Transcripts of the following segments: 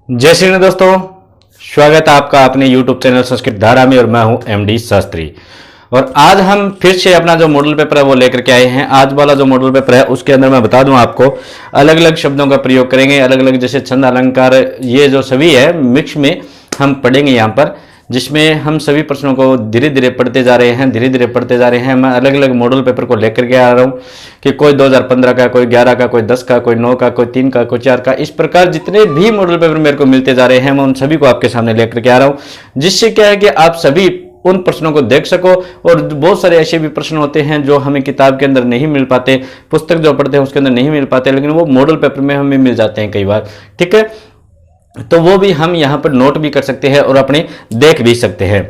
जय श्री राम दोस्तों, स्वागत है आपका अपने YouTube चैनल संस्कृत धारा में। और मैं हूं एमडी शास्त्री। और आज हम फिर से अपना जो मॉडल पेपर है वो लेकर के आए हैं। आज वाला जो मॉडल पेपर है उसके अंदर मैं बता दूं आपको, अलग अलग शब्दों का प्रयोग करेंगे, अलग अलग जैसे छंद अलंकार, ये जो सभी है मिक्स में हम पढ़ेंगे यहाँ पर, जिसमें हम सभी प्रश्नों को धीरे धीरे पढ़ते जा रहे हैं। मैं अलग अलग मॉडल पेपर को लेकर के आ रहा हूँ कि कोई 2015 का, कोई 11 का, कोई 10 का, कोई 9 का, कोई 3 का, कोई 4 का, इस प्रकार जितने भी मॉडल पेपर मेरे को मिलते जा रहे हैं मैं उन सभी को आपके सामने लेकर के आ रहा हूँ, जिससे क्या है कि आप सभी उन प्रश्नों को देख सको। और बहुत सारे ऐसे भी प्रश्न होते हैं जो हमें किताब के अंदर नहीं मिल पाते, पुस्तक जो पढ़ते हैं उसके अंदर नहीं मिल पाते, लेकिन वो मॉडल पेपर में हमें मिल जाते हैं कई बार। ठीक है, तो वो भी हम यहाँ पर नोट भी कर सकते हैं और अपने देख भी सकते हैं।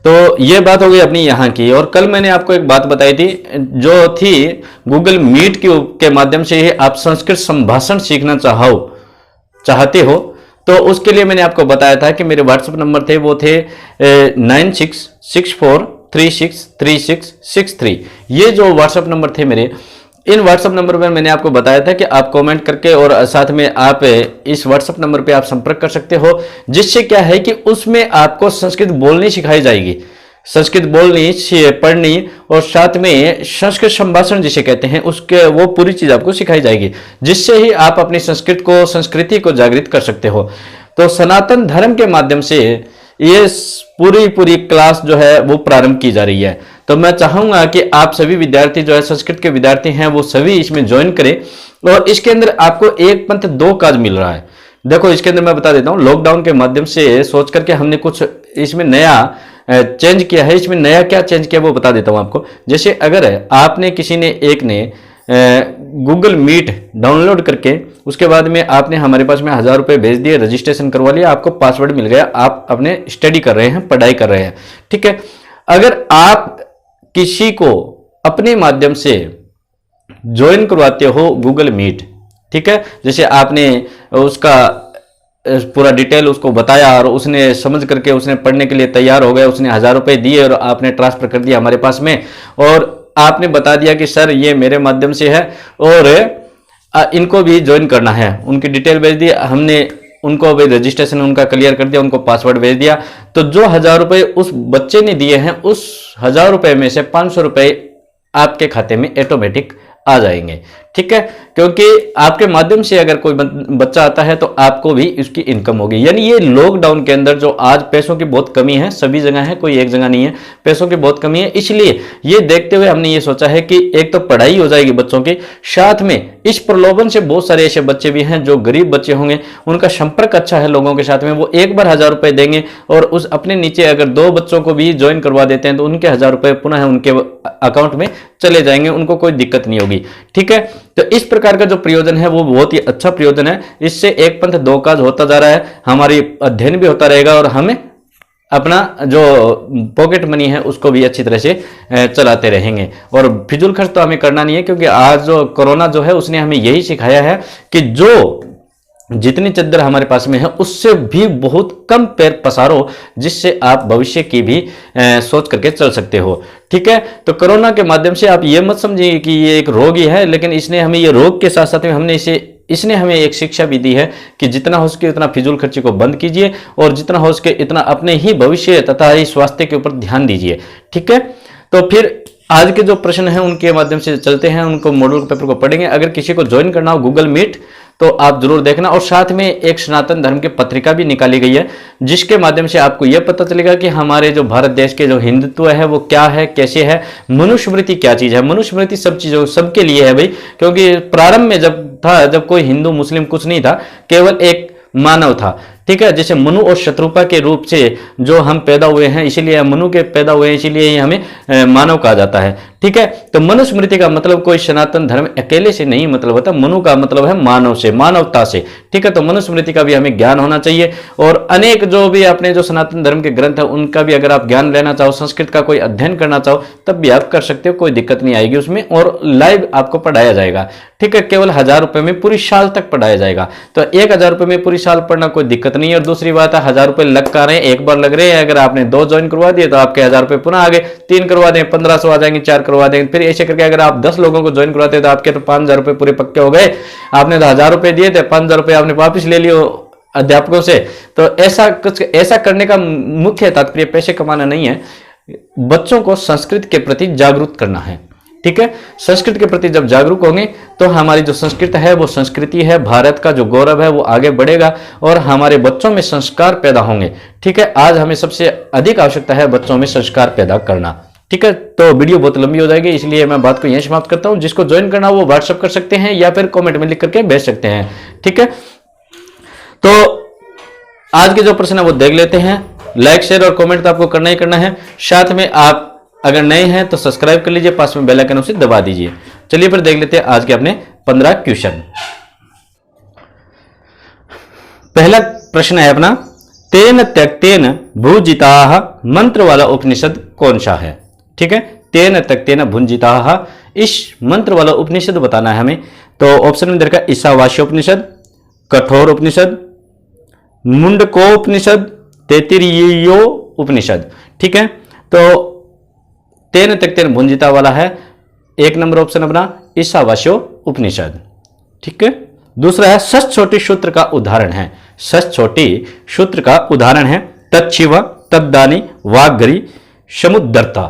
तो ये बात हो गई अपनी यहाँ की। और कल मैंने आपको एक बात बताई थी जो थी गूगल मीट के माध्यम से ही आप संस्कृत संभाषण सीखना चाहते हो, तो उसके लिए मैंने आपको बताया था कि मेरे व्हाट्सएप नंबर थे वो थे 9664363663। ये जो व्हाट्सएप नंबर थे मेरे, इन व्हाट्सएप नंबर पर मैंने आपको बताया था कि आप कमेंट करके और साथ में आप इस व्हाट्सएप नंबर पे आप संपर्क कर सकते हो, जिससे क्या है कि उसमें आपको संस्कृत बोलनी सिखाई जाएगी, संस्कृत बोलनी, पढ़नी और साथ में संस्कृत संभाषण जिसे कहते हैं उसके वो पूरी चीज आपको सिखाई जाएगी, जिससे ही आप अपनी संस्कृति को जागृत कर सकते हो। तो सनातन धर्म के माध्यम से ये पूरी क्लास जो है वो प्रारंभ की जा रही है। तो मैं चाहूंगा कि आप सभी विद्यार्थी जो है संस्कृत के विद्यार्थी हैं वो सभी इसमें ज्वाइन करें। और इसके अंदर आपको एक पंथ दो काज मिल रहा है। देखो इसके अंदर मैं बता देता हूं, लॉकडाउन के माध्यम से सोच करके हमने कुछ इसमें नया चेंज किया है। इसमें नया क्या चेंज किया वो बता देता हूं आपको। जैसे अगर आपने किसी ने एक ने गूगल मीट डाउनलोड करके उसके बाद में आपने हमारे पास में 1000 रुपये भेज दिए, रजिस्ट्रेशन करवा लिया, आपको पासवर्ड मिल गया, आप अपने स्टडी कर रहे हैं, पढ़ाई कर रहे हैं। ठीक है, अगर आप किसी को अपने माध्यम से ज्वाइन करवाते हो गूगल मीट, ठीक है, जैसे आपने उसका पूरा डिटेल उसको बताया और उसने समझ करके उसने पढ़ने के लिए तैयार हो गया, उसने 1000 रुपये दिए और आपने ट्रांसफर कर दिया हमारे पास में, और आपने बता दिया कि सर ये मेरे माध्यम से है और इनको भी ज्वाइन करना है, उनकी डिटेल भेज दी, हमने उनको भी रजिस्ट्रेशन उनका क्लियर कर दिया, उनको पासवर्ड भेज दिया। तो जो 1000 रुपये उस बच्चे ने दिए हैं, उस 1000 रुपये में से 500 रुपये आपके खाते में ऑटोमेटिक आ जाएंगे। ठीक है, क्योंकि आपके माध्यम से अगर कोई बच्चा आता है तो आपको भी इसकी इनकम होगी। यानी ये लॉकडाउन के अंदर जो आज पैसों की बहुत कमी है, सभी जगह है, कोई एक जगह नहीं है, पैसों की बहुत कमी है, इसलिए ये देखते हुए हमने ये सोचा है कि एक तो पढ़ाई हो जाएगी बच्चों की, साथ में इस प्रलोभन से बहुत सारे ऐसे बच्चे भी हैं जो गरीब बच्चे होंगे, उनका संपर्क अच्छा है लोगों के साथ में, वो एक बार 1000 रुपये देंगे और उस अपने नीचे अगर 2 बच्चों को भी ज्वाइन करवा देते हैं तो उनके 1000 रुपये पुनः उनके अकाउंट में चले जाएंगे, उनको कोई दिक्कत नहीं होगी। ठीक है, तो इस प्रकार का जो प्रयोजन है वो बहुत ही अच्छा प्रयोजन है। इससे एक पंथ दो काज होता जा रहा है, हमारी अध्ययन भी होता रहेगा और हमें अपना जो पॉकेट मनी है उसको भी अच्छी तरह से चलाते रहेंगे। और फिजूल खर्च तो हमें करना नहीं है, क्योंकि आज जो कोरोना जो है उसने हमें यही सिखाया है कि जो जितनी चद्दर हमारे पास में है उससे भी बहुत कम पैर पसारो, जिससे आप भविष्य की भी सोच करके चल सकते हो। ठीक है, तो कोरोना के माध्यम से आप ये मत समझिए कि ये एक रोग ही है, लेकिन इसने हमें ये रोग के साथ साथ में इसने हमें एक शिक्षा भी दी है कि जितना हो सके उतना फिजूल खर्ची को बंद कीजिए और जितना हो सके इतना अपने ही भविष्य तथा स्वास्थ्य के ऊपर ध्यान दीजिए। ठीक है, तो फिर आज के जो प्रश्न हैं उनके माध्यम से चलते हैं, उनको मॉडल पेपर को पढ़ेंगे। अगर किसी को ज्वाइन करना हो गूगल मीट तो आप जरूर देखना। और साथ में एक सनातन धर्म की पत्रिका भी निकाली गई है, जिसके माध्यम से आपको यह पता चलेगा कि हमारे जो भारत देश के जो हिंदुत्व है वो क्या है, कैसे है, मनुस्मृति क्या चीज है। मनुस्मृति सब चीजों सबके लिए है भाई, क्योंकि प्रारंभ में जब कोई हिंदू मुस्लिम कुछ नहीं था, केवल एक मानव था। ठीक है, जैसे मनु और शत्रुपा के रूप से जो हम पैदा हुए हैं, इसीलिए मनु के पैदा हुए हैं, इसीलिए हमें मानव कहा जाता है। ठीक है, तो मनुस्मृति का मतलब कोई सनातन धर्म अकेले से नहीं मतलब होता, मनु का मतलब है मानव से, मानवता से। ठीक है, तो मनुस्मृति का भी हमें ज्ञान होना चाहिए। और अनेक जो भी अपने जो सनातन धर्म के ग्रंथ है उनका भी अगर आप ज्ञान लेना चाहो, संस्कृत का कोई अध्ययन करना चाहो, तब भी आप कर सकते हो, कोई दिक्कत नहीं आएगी उसमें, और लाइव आपको पढ़ाया जाएगा। ठीक है, केवल 1000 रुपये में पूरी साल तक पढ़ाया जाएगा। तो 1000 रुपये में पूरी साल पढ़ना कोई दिक्कत नहीं है। और दूसरी बात है, 1000 रुपये लग कर रहे हैं, एक बार लग रहे हैं, अगर आपने 2 ज्वाइन करवा दिए तो आपके 1000 रुपये पुनः आ गए, 3 करवा दें 1500 आ जाएंगे, 4 करवा देंगे, फिर ऐसे करके अगर आप 10 लोगों को ज्वाइन करवाते तो आपके तो 5000 रुपये पूरे पक्के हो गए। आपने तो 1000 रुपये दिए थे, 5000 रुपये आपने वापस ले लियो, अध्यापकों से। तो ऐसा कुछ, ऐसा करने का मुख्य तात्पर्य पैसे कमाना नहीं है, बच्चों को संस्कृत के प्रति जागरूक करना है। ठीक है, संस्कृत के प्रति जब जागरूक होंगे तो हमारी जो संस्कृत है, वो संस्कृति है, भारत का जो गौरव है वो आगे बढ़ेगा और हमारे बच्चों में संस्कार पैदा होंगे। ठीक है, आज हमें सबसे अधिक आवश्यकता है बच्चों में संस्कार पैदा करना। ठीक है, तो वीडियो बहुत लंबी हो जाएगी, इसलिए मैं बात को यहीं समाप्त करता हूं। जिसको ज्वाइन करना वो व्हाट्सएप कर सकते हैं या फिर कमेंट में लिख करके भेज सकते हैं। ठीक है, तो आज के जो प्रश्न है वो देख लेते हैं। लाइक शेयर और कमेंट तो आपको करना ही करना है, साथ में आप अगर नए हैं तो सब्सक्राइब कर लीजिए, पास में बेल आइकन उसे दबा दीजिए। चलिए फिर देख लेते हैं आज के अपने 15 क्वेश्चन। पहला प्रश्न है अपना, तेन त्यक्तेन भुजिताः मंत्र वाला उपनिषद कौन सा है? ठीक है, तेन त्यक्तेन भुजिताः, इस मंत्र वाला उपनिषद बताना है हमें। तो ऑप्शन में देखा ईशावास्योपनिषद, कठोर उपनिषद, मुंडकोपनिषद, तैत्तिरीय उपनिषद। ठीक है, तो तेन त्यक्तेन भुंजिता वाला है एक नंबर ऑप्शन अपना ईशावास्यो उपनिषद। ठीक है, दूसरा है षष्ठ्योटि सूत्र का उदाहरण है। षष्ठ्योटि सूत्र का उदाहरण है तच्छिव, तद्दानी, वाग्गरी, समुद्रता।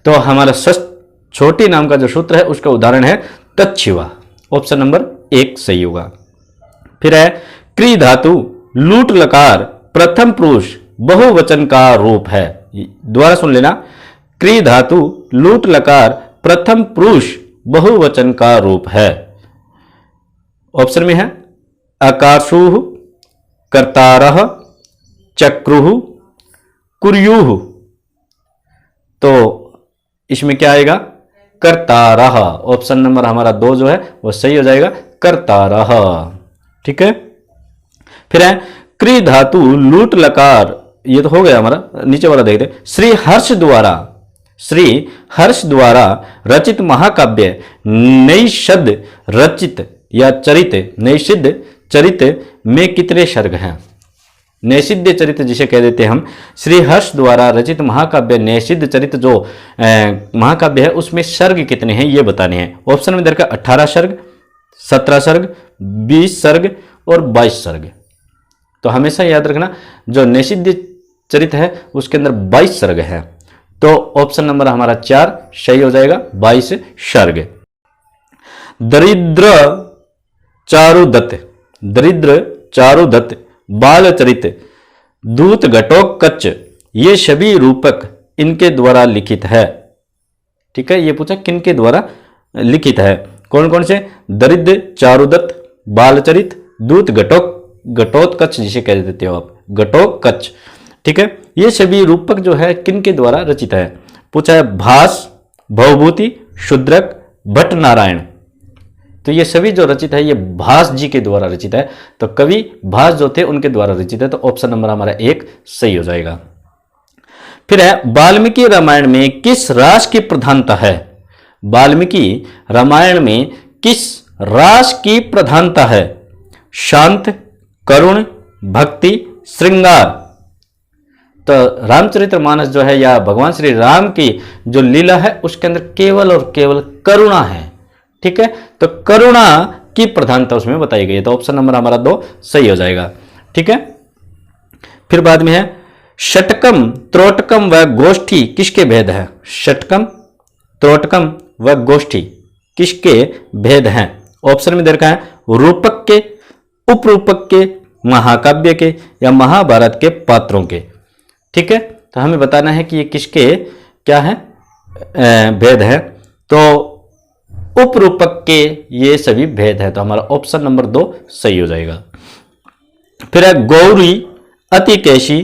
तो हमारा षष्ठ्योटि नाम का जो सूत्र है उसका उदाहरण है तच्छिवा। ऑप्शन नंबर 1 सही होगा। फिर है क्री धातु लूट लकार प्रथम पुरुष बहुवचन का रूप है। दोबारा सुन लेना, क्री धातु लूट लकार प्रथम पुरुष बहुवचन का रूप है। ऑप्शन में है अकाशुः, कर्तारः, चक्रुः, कुर्युः। तो इसमें क्या आएगा? कर्तारः। ऑप्शन नंबर हमारा 2 जो है वो सही हो जाएगा, कर्तारः। ठीक है, फिर है क्री धातु लूट लकार, ये तो हो गया हमारा, नीचे वाला देखते श्री हर्ष द्वारा रचित महाकाव्य नैषद रचित या चरित, नैषिद्ध चरित में कितने सर्ग हैं? नैषिद्ध चरित जिसे कह देते हैं हम, श्री हर्ष द्वारा रचित महाकाव्य नैषिद्ध चरित जो महाकाव्य है उसमें सर्ग कितने हैं ये बताने हैं। ऑप्शन में दरकार 18 सर्ग, 17 सर्ग, 20 सर्ग और 22 सर्ग। तो हमेशा याद रखना जो नैषिद्ध चरित है उसके अंदर 22 सर्ग है। तो ऑप्शन नंबर हमारा 4 सही हो जाएगा, 22 सर्ग। दरिद्र चारुदत्त, बालचरित, दूत घटोत्कच, ये सभी रूपक इनके द्वारा लिखित है। ठीक है, ये पूछा किनके द्वारा लिखित है, कौन कौन से? दरिद्र, चारुदत्त, बालचरित, दूत घटोत्कच जिसे कह देते हो आप, घटोत्कच। ठीक है, ये सभी रूपक जो है किनके द्वारा रचित है? पूछा है भास, भवभूति, शूद्रक, भट्ट नारायण। तो ये सभी जो रचित है ये भास जी के द्वारा रचित है। तो कवि भास जो थे उनके द्वारा रचित है। तो ऑप्शन नंबर हमारा 1 सही हो जाएगा। फिर है वाल्मीकि रामायण में किस रास की प्रधानता है? वाल्मीकि रामायण में किस रास की प्रधानता है? शांत, करुण, भक्ति, श्रृंगार। तो रामचरितमानस जो है या भगवान श्री राम की जो लीला है उसके अंदर केवल और केवल करुणा है। ठीक है, तो करुणा की प्रधानता उसमें बताई गई है। तो ऑप्शन नंबर हमारा 2 सही हो जाएगा। ठीक है, फिर बाद में है षटकम, त्रोटकम व गोष्ठी किसके भेद है? षटकम, त्रोटकम व गोष्ठी किसके भेद हैं? ऑप्शन में दे रखा है रूपक के, उपरूपक के, महाकाव्य के या महाभारत के पात्रों के। ठीक है, तो हमें बताना है कि ये किसके क्या है भेद है। तो उपरूपक के ये सभी भेद है। तो हमारा ऑप्शन नंबर 2 सही हो जाएगा। फिर है गौरी, अतिकेशी,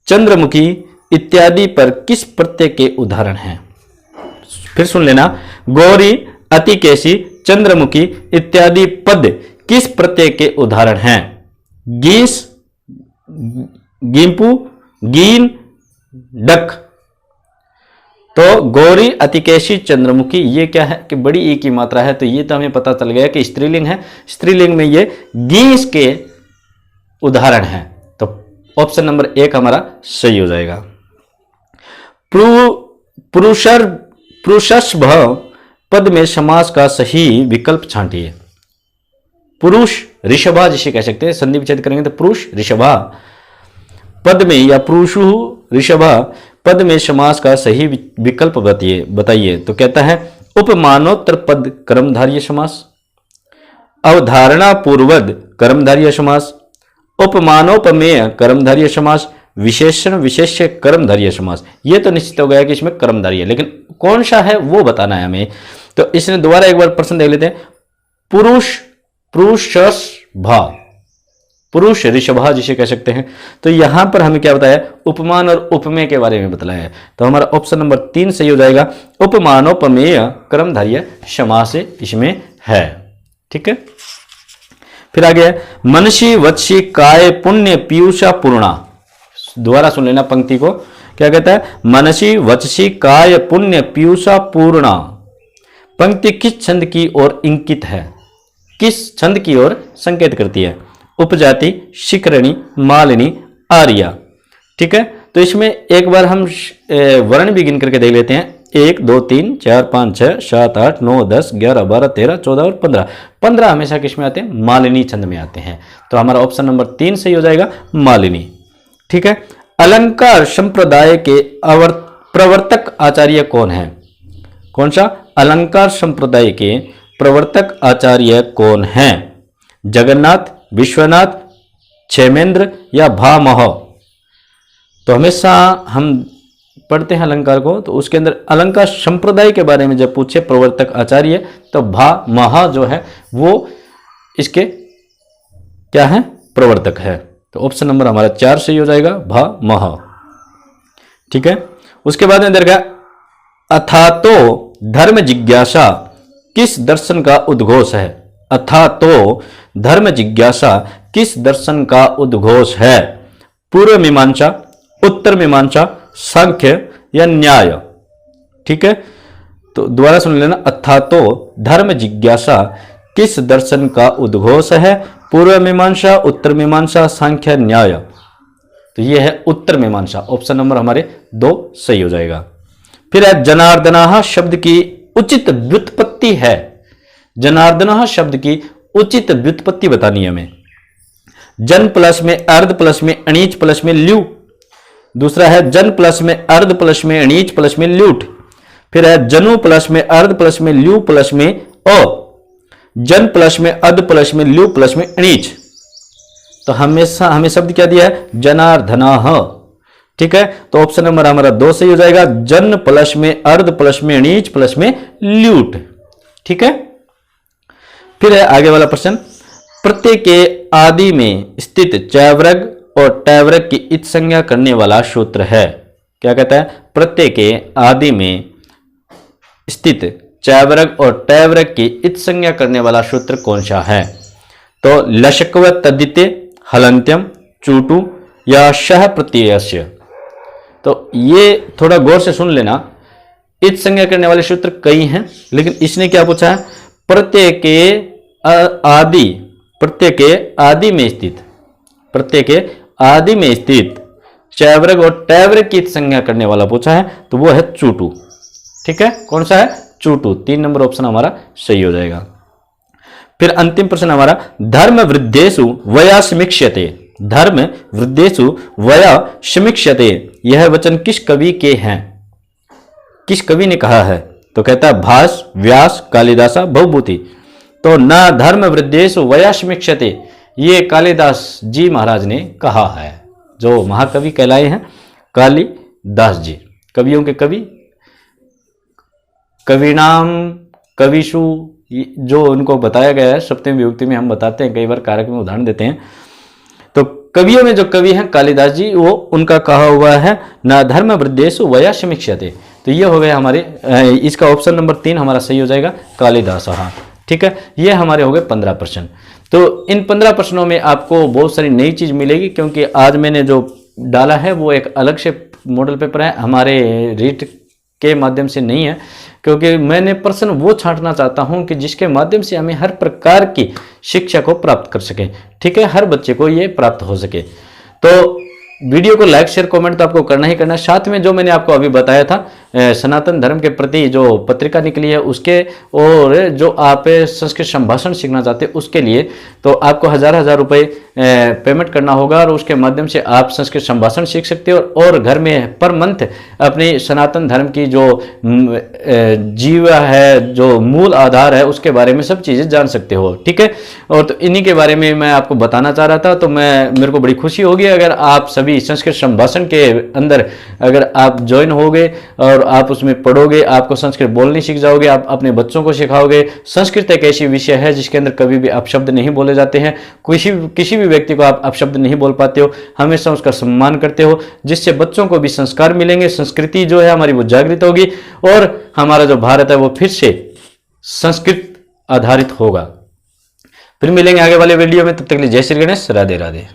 चंद्रमुखी इत्यादि पर किस प्रत्यय के उदाहरण हैं? फिर सुन लेना, गौरी, अतिकेशी, चंद्रमुखी इत्यादि पद किस प्रत्यय के उदाहरण हैं? गीस, गिंपू, गीन, डक। तो गौरी, अतिकेशी, चंद्रमुखी ये क्या है कि बड़ी ई की मात्रा है। तो ये तो हमें पता चल गया कि स्त्रीलिंग है। स्त्रीलिंग में ये गीस के उदाहरण हैं। तो ऑप्शन नंबर 1 हमारा सही हो जाएगा। पुरुषस्भ पद में समास का सही विकल्प छांटिए। पुरुष ऋषभा जिसे कह सकते हैं, संधि विच्छेद करेंगे तो पुरुष ऋषभा। पद में या पुरुषु ऋषभा पद में समास का सही विकल्प बताइए। तो कहता है उपमानोत्तर पद कर्मधारय समास, अवधारणा पूर्वद कर्मधारय समास, उपमानोपमेय कर्मधारय समास, विशेषण विशेष्य कर्मधारय समास। ये तो निश्चित हो गया कि इसमें कर्मधारय है, लेकिन कौन सा है वो बताना है हमें। तो इसने दोबारा एक बार प्रश्न देख लेते हैं। पुरुष पुरुषभा, पुरुष ऋषभा जिसे कह सकते हैं। तो यहां पर हमें क्या बताया, उपमान और उपमेय के बारे में बताया है। तो हमारा ऑप्शन नंबर 3 सही हो जाएगा। उपमानोपमेय कर्मधारय समास इसमें है। ठीक है, फिर आगे है मनसी वत्सी काय पुण्य पीयूषा पूर्णा। दोबारा सुन लेना पंक्ति को, क्या कहता है, मनसी वत्सी काय पुण्य पीयूषा पूर्णा। पंक्ति किस छंद की ओर इंकित है, किस छंद की ओर संकेत करती है? उपजाति, शिखरणी, मालिनी, आर्या। ठीक है, तो इसमें एक बार हम वर्ण भी गिन करके देख लेते हैं। 1 2 3 4 5 6 7 8 9 10 11 12 13 14 और 15। 15 हमेशा किस में आते हैं? मालिनी छंद में आते हैं। तो हमारा ऑप्शन नंबर 3 सही हो जाएगा, मालिनी। ठीक है, अलंकार संप्रदाय के प्रवर्तक आचार्य कौन है? कौन सा? अलंकार संप्रदाय के प्रवर्तक आचार्य कौन हैं? जगन्नाथ, विश्वनाथ, क्षेमेंद्र या भामह। तो हमेशा हम पढ़ते हैं अलंकार को, तो उसके अंदर अलंकार संप्रदाय के बारे में जब पूछे प्रवर्तक आचार्य, तो भामह जो है वो इसके क्या है? प्रवर्तक है। तो ऑप्शन नंबर हमारा 4 सही हो जाएगा, भामह। ठीक है, उसके बाद में देखा अथातो धर्म जिज्ञासा किस दर्शन का उद्घोष है? अथातो धर्म जिज्ञासा किस दर्शन का उद्घोष है? पूर्व मीमांसा, उत्तर मीमांसा, सांख्य या न्याय। ठीक है, तो दोबारा सुन लेना। अथातो धर्म जिज्ञासा किस दर्शन का उद्घोष है? पूर्व मीमांसा, उत्तर मीमांसा, सांख्य, न्याय। तो ये है उत्तर मीमांसा। ऑप्शन नंबर हमारे 2 सही हो जाएगा। फिर है जनार्दनाः शब्द की उचित व्युत्पत्ति है। जनार्दनाः शब्द की उचित व्युत्पत्ति बतानी है हमें। जन प्लस में अर्ध प्लस में अणीच प्लस में ल्यू। दूसरा है जन प्लस में अर्ध प्लस में अणीच प्लस में ल्यूट। फिर है जनु प्लस में अर्ध प्लस में ल्यू प्लस में अ। जन प्लस में अर्ध प्लस में ल्यू प्लस में अणीच। तो हमेशा हमें शब्द क्या दिया है? जनार्दनाः। ठीक है, तो ऑप्शन नंबर हमारा 2 सही हो जाएगा। जन प्लस में अर्ध प्लस में अणीच प्लस में ल्यूट। ठीक है, फिर है आगे वाला प्रश्न। प्रत्यय के आदि में स्थित चैवर्ग और टैवर्ग की इत संज्ञा करने वाला सूत्र है। क्या कहता है? प्रत्यय के आदि में स्थित चैवर्ग और टैवर्ग की इत संज्ञा करने वाला सूत्र कौन सा है? तो लशक्व तद्धिते, हलंत्यम, चूटू या शह प्रत्ययस्य। तो ये थोड़ा गौर से सुन लेना। इत संज्ञा करने वाले सूत्र कई हैं, लेकिन इसने क्या पूछा है? प्रत्यय के आदि, प्रत्यय के आदि में स्थित, प्रत्यय के आदि में स्थित चैवर्ग और टैवर्ग की संज्ञा करने वाला पूछा है, तो वो है चूटू। ठीक है, कौन सा है? चूटू। 3 नंबर ऑप्शन हमारा सही हो जाएगा। फिर अंतिम प्रश्न हमारा धर्म वृद्धेषु वया समीक्ष्यते। धर्म वृद्धेषु वया समीक्ष्यते, यह वचन किस कवि के हैं? किस कवि ने कहा है? तो कहता है भास, व्यास, कालिदासा, भवभूति। तो न धर्म वृद्धेषु वया समीक्ष्यते, ये कालिदास जी महाराज ने कहा है, जो महाकवि कहलाए हैं कालिदास जी, कवियों के कवि। कविनाम कविषु जो उनको बताया गया है, सप्तमी विभक्ति में हम बताते हैं, कई बार कारक में उदाहरण देते हैं। तो कवियों में जो कवि हैं कालिदास जी, वो उनका कहा हुआ है न धर्म वृद्धेषु वया समीक्ष्यते। तो ये हो गए हमारे, इसका ऑप्शन नंबर 3 हमारा सही हो जाएगा, कालिदास। हाँ ठीक है, ये हमारे हो गए 15 प्रश्न। तो इन 15 प्रश्नों में आपको बहुत सारी नई चीज मिलेगी, क्योंकि आज मैंने जो डाला है वो एक अलग से मॉडल पेपर है, हमारे रीट के माध्यम से नहीं है, क्योंकि मैंने प्रश्न वो छांटना चाहता हूं कि जिसके माध्यम से हमें हर प्रकार की शिक्षा को प्राप्त कर सके। ठीक है, हर बच्चे को ये प्राप्त हो सके। तो वीडियो को लाइक शेयर कमेंट तो आपको करना ही करना है। साथ में जो मैंने आपको अभी बताया था सनातन धर्म के प्रति जो पत्रिका निकली है उसके, और जो आप संस्कृत संभाषण सीखना चाहते हैं उसके लिए, तो आपको हजार रुपए पेमेंट करना होगा और उसके माध्यम से आप संस्कृत संभाषण सीख सकते हो और घर में पर मंथ अपनी सनातन धर्म की जो जीवा है, जो मूल आधार है, उसके बारे में सब चीज़ें जान सकते हो। ठीक है, और तो इन्हीं के बारे में मैं आपको बताना चाह रहा था। तो मेरे को बड़ी खुशी होगी अगर आप सभी संस्कृत संभाषण के अंदर अगर आप ज्वाइन होगे और आप उसमें पढ़ोगे, आपको संस्कृत बोलनी सीख जाओगे, आप अपने बच्चों को सिखाओगे। संस्कृत एक ऐसी विषय है जिसके अंदर कभी भी अपशब्द नहीं बोले जाते हैं, किसी भी व्यक्ति को आप अपशब्द नहीं बोल पाते हो, हमेशा उसका सम्मान करते हो, जिससे बच्चों को भी संस्कार मिलेंगे, संस्कृति जो है हमारी वो जागृत होगी और हमारा जो भारत है वो फिर से संस्कृत आधारित होगा। फिर मिलेंगे आगे वाले वीडियो में, तब तक के लिए जय श्री गणेश, राधे राधे।